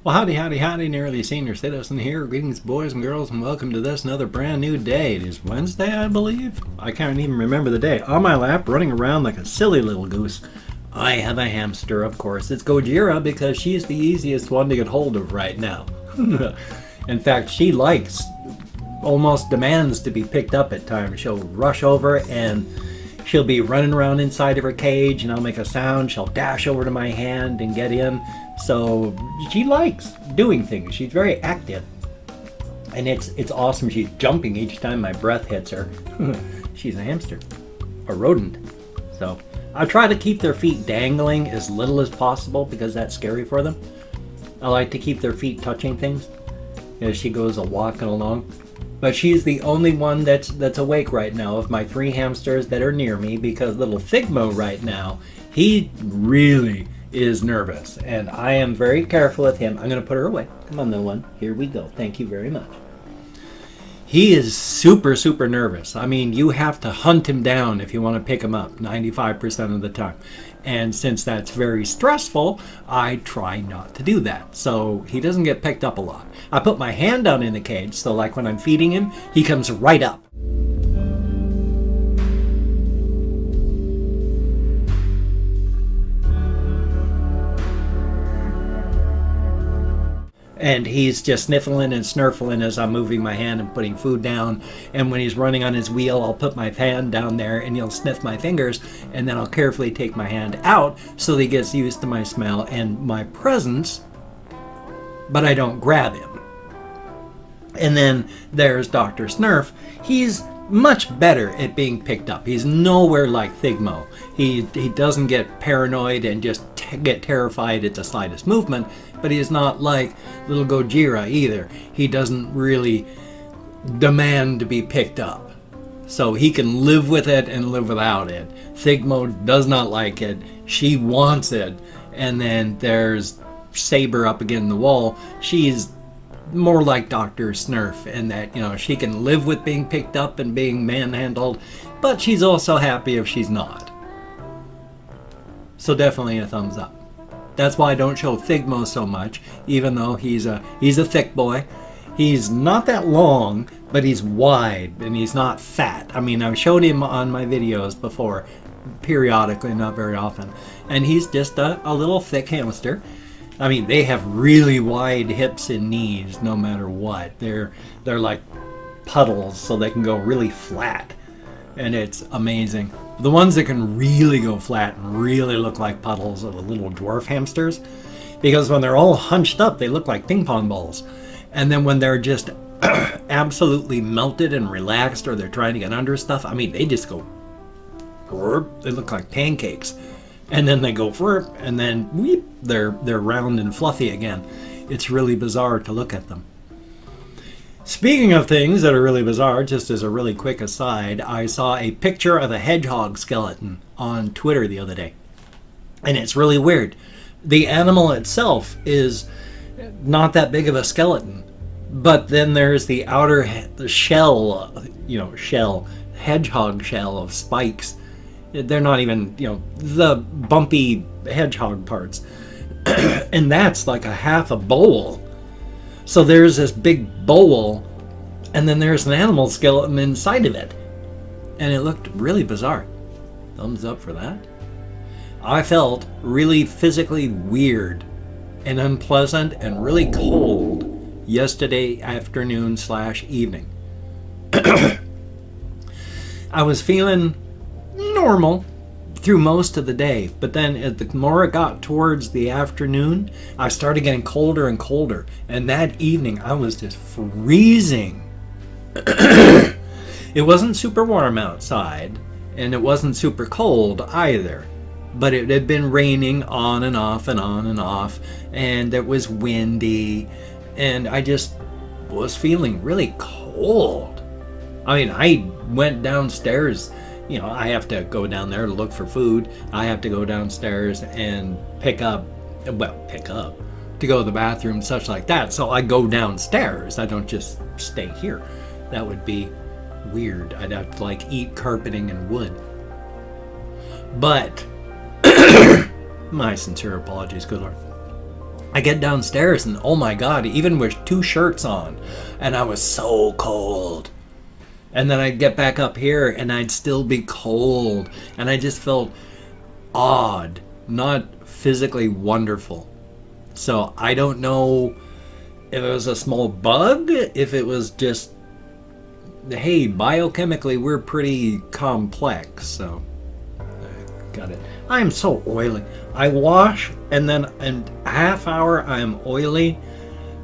Well, howdy, howdy, howdy, nearly senior citizen here. Greetings, boys and girls, and welcome to this another brand new day. It is Wednesday, I believe. I can't even remember the day. On my lap, running around like a silly little goose, I have a hamster, of course. It's Gojira because she's the easiest one to get hold of right now. In fact, she almost demands to be picked up at times. She'll rush over and she'll be running around inside of her cage, and I'll make a sound. She'll dash over to my hand and get in. So she likes doing things. She's very active, and it's awesome. She's jumping each time my breath hits her. She's a hamster, a rodent. So I try to keep their feet dangling as little as possible because that's scary for them. I like to keep their feet touching things as she goes walking along. But she's the only one that's awake right now of my 3 hamsters that are near me, because little Figmo right now, he really is nervous, and I am very careful with him. I'm going to put her away. Come on, little one. Here we go. Thank you very much. He is super, super nervous. I mean, you have to hunt him down if you want to pick him up 95% of the time. And since that's very stressful, I try not to do that. So he doesn't get picked up a lot. I put my hand down in the cage, so like when I'm feeding him, he comes right up. And he's just sniffling and snurfling as I'm moving my hand and putting food down. And when he's running on his wheel, I'll put my hand down there and he'll sniff my fingers, and then I'll carefully take my hand out so that he gets used to my smell and my presence, but I don't grab him. And then there's Dr. Snurf. He's much better at being picked up. He's nowhere like Figmo. He doesn't get paranoid and just get terrified at the slightest movement, but he's not like little Gojira either. He doesn't really demand to be picked up. So he can live with it and live without it. Figmo does not like it. She wants it. And then there's Saber up against the wall. She's more like Dr. Snurf in that, she can live with being picked up and being manhandled, but she's also happy if she's not. So definitely a thumbs up. That's why I don't show Figmo so much, even though he's a thick boy. He's not that long, but he's wide, and he's not fat. I mean, I've showed him on my videos before, periodically, not very often. And he's just a little thick hamster. I mean, they have really wide hips and knees no matter what. They're like puddles, so they can go really flat. And it's amazing. The ones that can really go flat and really look like puddles are the little dwarf hamsters, because when they're all hunched up, they look like ping pong balls. And then when they're just absolutely melted and relaxed, or they're trying to get under stuff, I mean, they just go, they look like pancakes. And then they go and then weep, they're round and fluffy again. It's really bizarre to look at them. Speaking of things that are really bizarre, just as a really quick aside, I saw a picture of a hedgehog skeleton on Twitter the other day. And it's really weird. The animal itself is not that big of a skeleton. But then there's the outer shell, hedgehog shell of spikes. They're not even, the bumpy hedgehog parts. And that's like a half a bowl. So there's this big bowl, and then there's an animal skeleton inside of it. And it looked really bizarre. Thumbs up for that. I felt really physically weird and unpleasant and really cold yesterday afternoon/evening. I was feeling normal through most of the day, but then the more it got towards the afternoon, I started getting colder and colder, and that evening I was just freezing. It wasn't super warm outside, and it wasn't super cold either, but it had been raining on and off and on and off, and it was windy, and I just was feeling really cold. I mean, I went downstairs. I have to go down there to look for food. I have to go downstairs and pick up to go to the bathroom, such like that. So I go downstairs. I don't just stay here. That would be weird. I'd have to eat carpeting and wood. But my sincere apologies, good Lord. I get downstairs and oh my God, even with 2 shirts on, and I was so cold. And then I'd get back up here and I'd still be cold. And I just felt odd, not physically wonderful. So I don't know if it was a small bug, if it was just, hey, biochemically we're pretty complex. So I got it. I am so oily. I wash and then in a half hour I'm oily.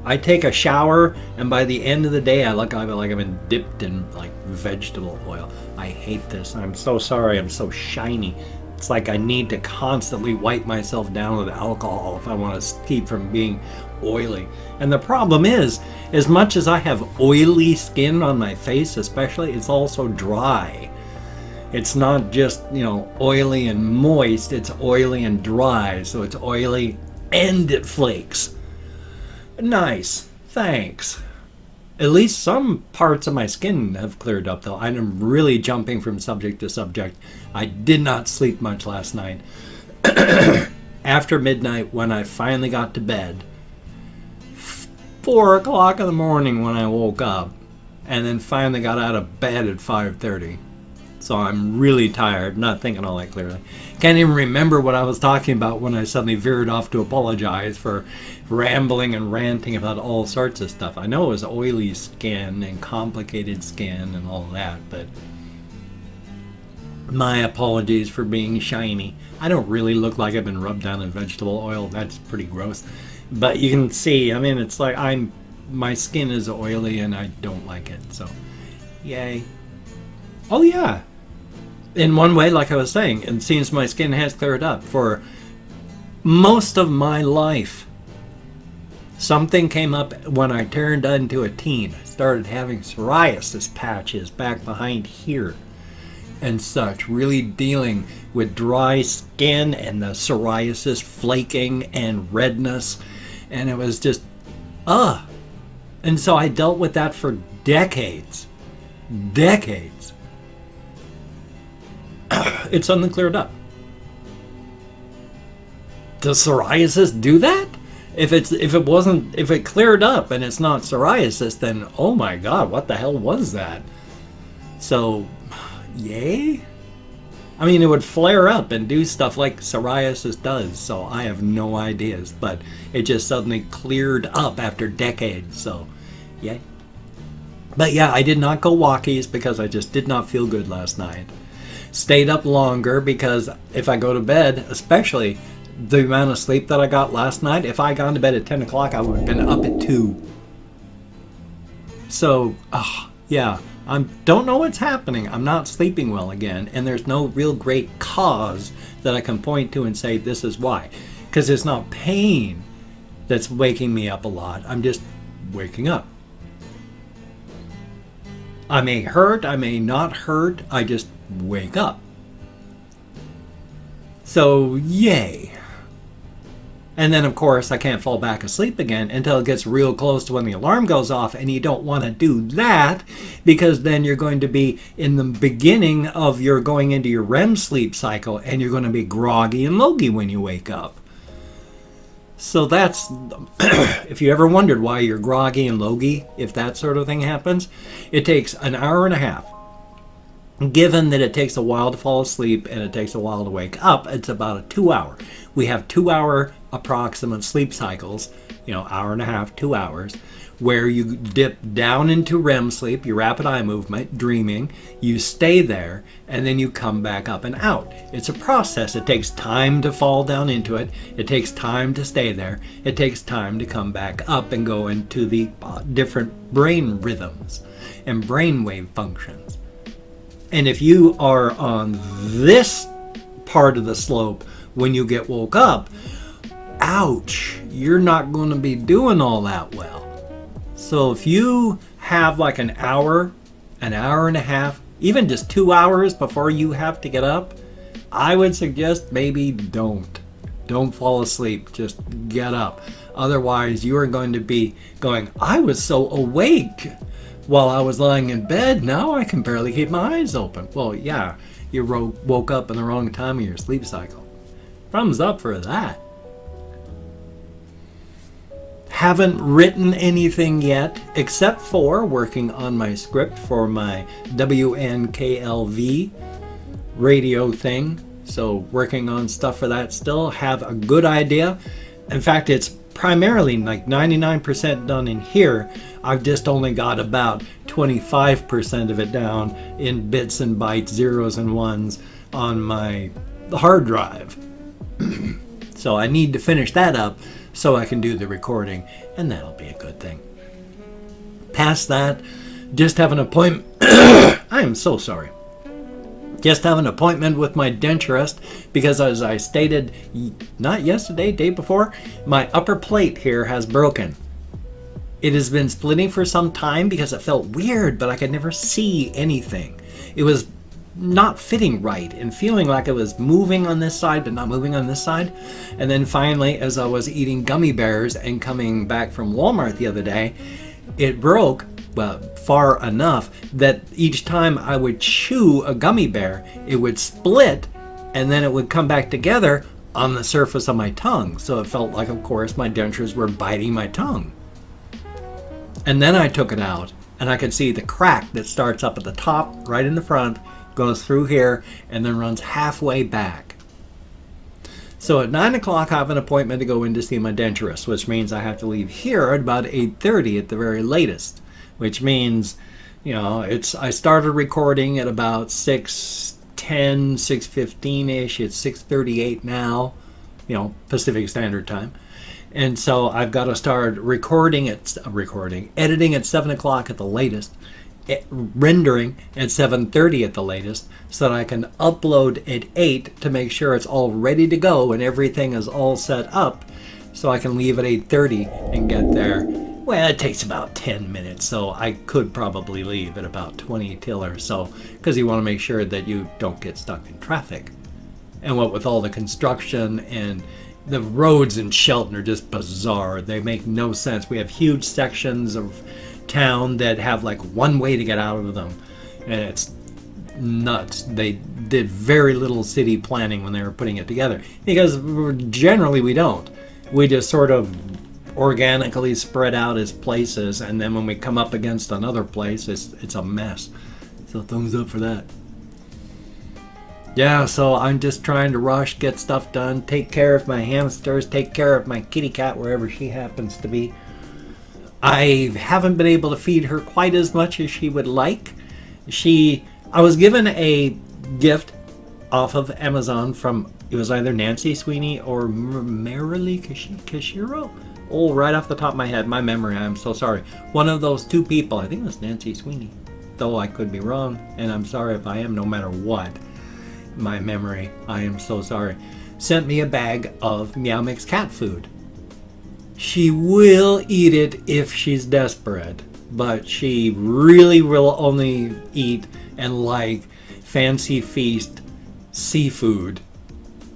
I take a shower, and by the end of the day, I look like I've been dipped in like vegetable oil. I hate this. I'm so sorry. I'm so shiny. It's like I need to constantly wipe myself down with alcohol if I want to keep from being oily. And the problem is, as much as I have oily skin on my face, especially, it's also dry. It's not just, oily and moist. It's oily and dry. So it's oily and it flakes. Nice, thanks. At least some parts of my skin have cleared up though. I'm really jumping from subject to subject. I did not sleep much last night. After midnight, when I finally got to bed, 4 o'clock in the morning when I woke up, and then finally got out of bed at 5:30. So I'm really tired, not thinking all that clearly. Can't even remember what I was talking about when I suddenly veered off to apologize for rambling and ranting about all sorts of stuff. I know it was oily skin and complicated skin and all that, but my apologies for being shiny. I don't really look like I've been rubbed down in vegetable oil. That's pretty gross. But you can see, it's like my skin is oily and I don't like it, so yay. Oh yeah. In one way, like I was saying, it seems my skin has cleared up. For most of my life, something came up when I turned into a teen. I started having psoriasis patches back behind here and such, really dealing with dry skin and the psoriasis flaking and redness. And it was just, And so I dealt with that for decades. Decades. It suddenly cleared up. Does psoriasis do that? If it cleared up and it's not psoriasis, then oh my God, what the hell was that? So, yay? It would flare up and do stuff like psoriasis does, so I have no ideas, but it just suddenly cleared up after decades, so yay. But yeah, I did not go walkies because I just did not feel good last night. Stayed up longer because if I go to bed, especially the amount of sleep that I got last night, if I got to bed at 10 o'clock, I would have been up at 2. So, yeah, I don't know what's happening. I'm not sleeping well again, and there's no real great cause that I can point to and say this is why. Because it's not pain that's waking me up a lot. I'm just waking up. I may hurt, I may not hurt, I just wake up. So, yay. And then, of course, I can't fall back asleep again until it gets real close to when the alarm goes off, and you don't want to do that because then you're going to be in the beginning of your going into your REM sleep cycle, and you're going to be groggy and logy when you wake up. So that's, if you ever wondered why you're groggy and logy, if that sort of thing happens, it takes an hour and a half. Given that it takes a while to fall asleep and it takes a while to wake up, it's about a 2 hour. We have 2 hour approximate sleep cycles, hour and a half, 2 hours, where you dip down into REM sleep, your rapid eye movement, dreaming, you stay there, and then you come back up and out. It's a process. It takes time to fall down into it. It takes time to stay there. It takes time to come back up and go into the different brain rhythms and brainwave functions. And if you are on this part of the slope when you get woke up, ouch, you're not going to be doing all that well. So if you have like an hour and a half, even just 2 hours before you have to get up, I would suggest maybe don't fall asleep, just get up. Otherwise you are going to be going, I was so awake while I was lying in bed, now I can barely keep my eyes open. Well, yeah, you woke up in the wrong time of your sleep cycle. Thumbs up for that. haven't written anything yet, except for working on my script for my WNKLV radio thing. So working on stuff for that still. Have a good idea. In fact, it's primarily like 99% done in here. I've just only got about 25% of it down in bits and bytes, zeros and ones on my hard drive. So I need to finish that up so I can do the recording, and that'll be a good thing. Past that, just have an appointment. I am so sorry. Just have an appointment with my denturist because, as I stated, not yesterday, day before, my upper plate here has broken. It has been splitting for some time because it felt weird, but I could never see anything. It was not fitting right and feeling like it was moving on this side but not moving on this side. And then finally, as I was eating gummy bears and coming back from Walmart the other day, it broke, well, far enough that each time I would chew a gummy bear, it would split and then it would come back together on the surface of my tongue. So it felt like, of course, my dentures were biting my tongue. And then I took it out and I could see the crack that starts up at the top, right in the front, goes through here, and then runs halfway back. So at 9 o'clock, I have an appointment to go in to see my denturist, which means I have to leave here at about 8:30 at the very latest, which means, you know, I started recording at about 6:10, 6:15-ish. It's 6:38 now, you know, Pacific Standard Time. And so I've got to start editing at 7 o'clock at the latest, rendering at 7:30 at the latest, so that I can upload at 8 to make sure it's all ready to go and everything is all set up, so I can leave at 8:30 and get there. Well, it takes about 10 minutes, so I could probably leave at about 20 till or so, because you want to make sure that you don't get stuck in traffic. And what with all the construction, and the roads in Shelton are just bizarre. They make no sense. We have huge sections of town that have like one way to get out of them, and it's nuts. They did very little city planning when they were putting it together, because generally we don't. We just sort of organically spread out as places, and then when we come up against another place, it's a mess. So thumbs up for that. Yeah, so I'm just trying to rush, get stuff done, take care of my hamsters, take care of my kitty cat wherever she happens to be. I haven't been able to feed her quite as much as she would like. I was given a gift off of Amazon from, it was either Nancy Sweeney or Merrily Kashiro. Oh, right off the top of my head, my memory, I'm so sorry. One of those two people, I think it was Nancy Sweeney, though I could be wrong, and I'm sorry if I am, no matter what. My memory, I am so sorry, sent me a bag of Meow Mix cat food. She will eat it if she's desperate, but she really will only eat and like Fancy Feast seafood.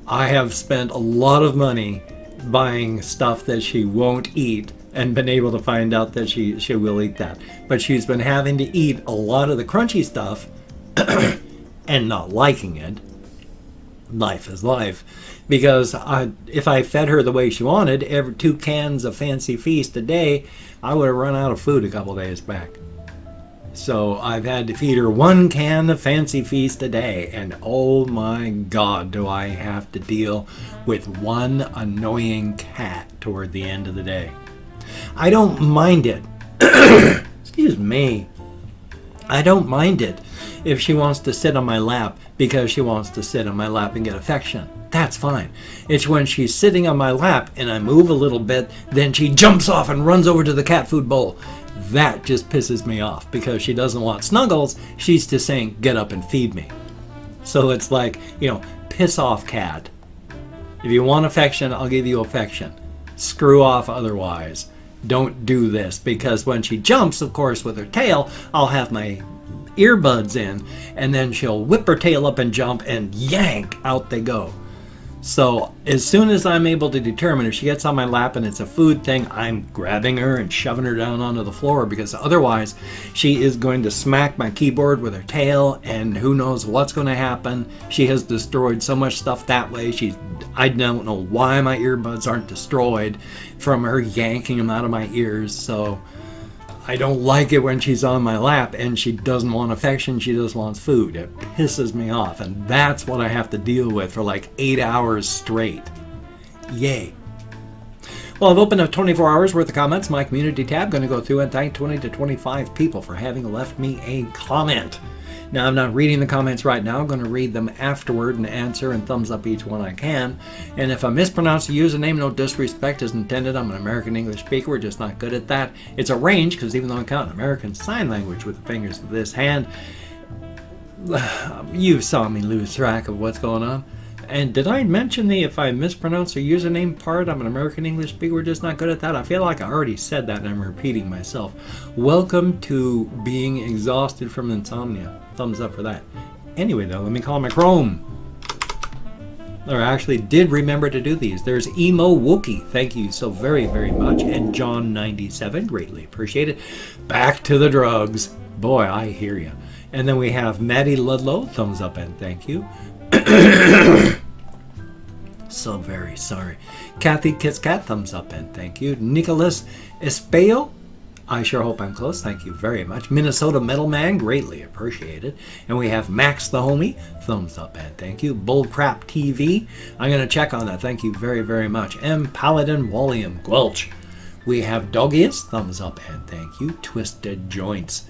I have spent a lot of money buying stuff that she won't eat and been able to find out that she will eat that. But she's been having to eat a lot of the crunchy stuff and not liking it. Life is life. Because if I fed her the way she wanted, every 2 cans of Fancy Feast a day, I would have run out of food a couple days back. So I've had to feed her 1 can of Fancy Feast a day, and oh my God, do I have to deal with one annoying cat toward the end of the day. I don't mind it. Excuse me. I don't mind it if she wants to sit on my lap because she wants to sit on my lap and get affection. That's fine. It's when she's sitting on my lap and I move a little bit, then she jumps off and runs over to the cat food bowl. That just pisses me off because she doesn't want snuggles. She's just saying, get up and feed me. So it's like, piss off, cat. If you want affection, I'll give you affection. Screw off otherwise. Don't do this, because when she jumps, of course, with her tail, I'll have my earbuds in, and then she'll whip her tail up and jump, and yank, out they go. So as soon as I'm able to determine if she gets on my lap and it's a food thing, I'm grabbing her and shoving her down onto the floor, because otherwise she is going to smack my keyboard with her tail, and who knows what's going to happen. She has destroyed so much stuff that way. I don't know why my earbuds aren't destroyed from her yanking them out of my ears. So I don't like it when she's on my lap and she doesn't want affection, she just wants food. It pisses me off, and that's what I have to deal with for like 8 hours straight. Yay. Well, I've opened up 24 hours worth of comments. My community tab, going to go through and thank 20 to 25 people for having left me a comment. Now, I'm not reading the comments right now. I'm going to read them afterward and answer and thumbs up each one I can. And if I mispronounce the username, no disrespect is intended. I'm an American English speaker. We're just not good at that. It's a range, because even though I count American Sign Language with the fingers of this hand, you saw me lose track of what's going on. And did I mention the if I mispronounce the username part, I'm an American English speaker, we're just not good at that? I feel like I already said that and I'm repeating myself. Welcome to being exhausted from insomnia. Thumbs up for that. Anyway though, let me call my Chrome. Or I actually did remember to do these. There's Emo Wookie, thank you so very, very much. And John97, greatly appreciate it. Back to the drugs. Boy, I hear you. And then we have Maddie Ludlow, thumbs up and thank you. So very sorry. Kathy Kitscat, thumbs up and thank you. Nicholas Espejo, I sure hope I'm close, thank you very much. Minnesota Metal Man, greatly appreciated. And we have Max the Homie, thumbs up and thank you. Bullcrap TV, I'm going to check on that, thank you very, very much. M. Paladin Walliam Gwelch. We have Doggiest, thumbs up and thank you. Twisted Joints.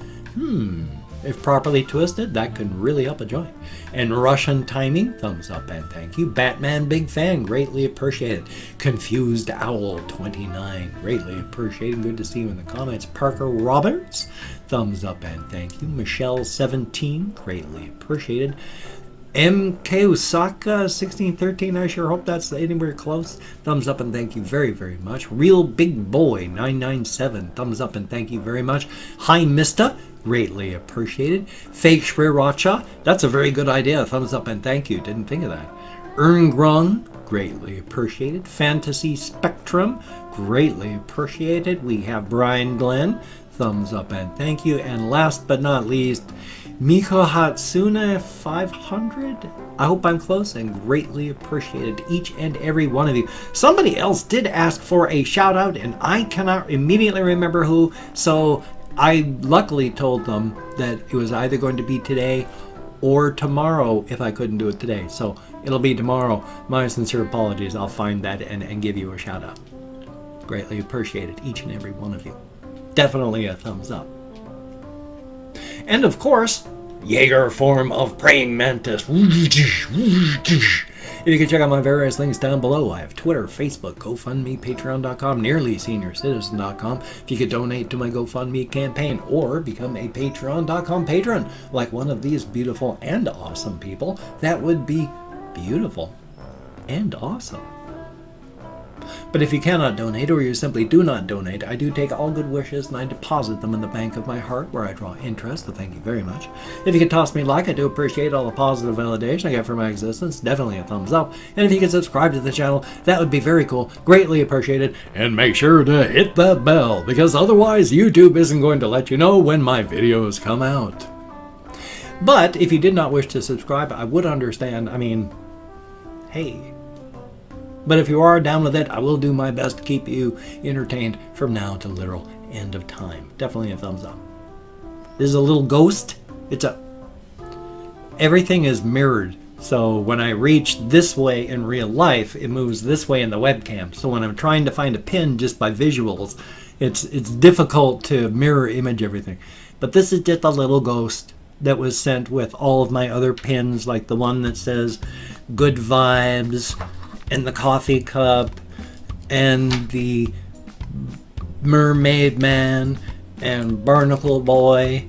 If properly twisted, that can really help a joint. And Russian Timing, thumbs up and thank you. Batman Big Fan, greatly appreciated. Confused Owl 29, greatly appreciated. Good to see you in the comments. Parker Roberts, thumbs up and thank you. Michelle 17, greatly appreciated. MK Osaka 1613, I sure hope that's anywhere close. Thumbs up and thank you very, very much. Real Big Boy 997, thumbs up and thank you very much. Hi Mista, greatly appreciated. Fake Sriracha, that's a very good idea. Thumbs up and thank you. Didn't think of that. Erngrung, greatly appreciated. Fantasy Spectrum, greatly appreciated. We have Brian Glenn, thumbs up and thank you. And last but not least, Miko Hatsune 500. I hope I'm close and greatly appreciated each and every one of you. Somebody else did ask for a shout out and I cannot immediately remember who, so I luckily told them that it was either going to be today or tomorrow if I couldn't do it today. So it'll be tomorrow. My sincere apologies. I'll find that and give you a shout out. Greatly appreciated each and every one of you. Definitely a thumbs up. And of course, Jaeger form of praying mantis. If you can check out my various links down below, I have Twitter, Facebook, GoFundMe, Patreon.com, NearlySeniorCitizen.com. If you could donate to my GoFundMe campaign or become a Patreon.com patron, like one of these beautiful and awesome people, that would be beautiful and awesome. But if you cannot donate, or you simply do not donate, I do take all good wishes and I deposit them in the bank of my heart where I draw interest, so thank you very much. If you could toss me a like, I do appreciate all the positive validation I get for my existence, definitely a thumbs up. And if you could subscribe to the channel, that would be very cool, greatly appreciated. And make sure to hit that bell, because otherwise YouTube isn't going to let you know when my videos come out. But if you did not wish to subscribe, I would understand, hey. But if you are down with it, I will do my best to keep you entertained from now to literal end of time. Definitely a thumbs up. This is a little ghost. Everything is mirrored. So when I reach this way in real life, it moves this way in the webcam. So when I'm trying to find a pin just by visuals, it's difficult to mirror image everything. But this is just a little ghost that was sent with all of my other pins, like the one that says good vibes, and the coffee cup, and the mermaid man, and barnacle boy,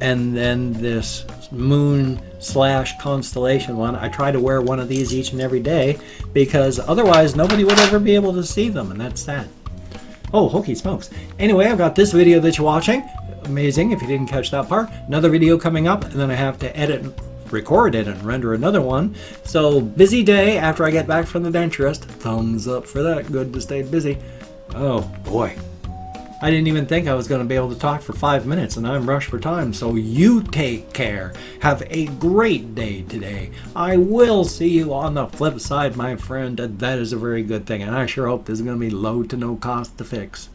and then this moon / constellation one. I try to wear one of these each and every day because otherwise nobody would ever be able to see them, and that's sad. Oh, hokey smokes. Anyway, I've got this video that you're watching. Amazing if you didn't catch that part. Another video coming up, and then I have to edit record it and render another one. So busy day after I get back from the denturist. Thumbs up for that. Good to stay busy. Oh boy. I didn't even think I was going to be able to talk for 5 minutes, and I'm rushed for time. So you take care. Have a great day today. I will see you on the flip side, my friend. That is a very good thing, and I sure hope this is going to be low to no cost to fix.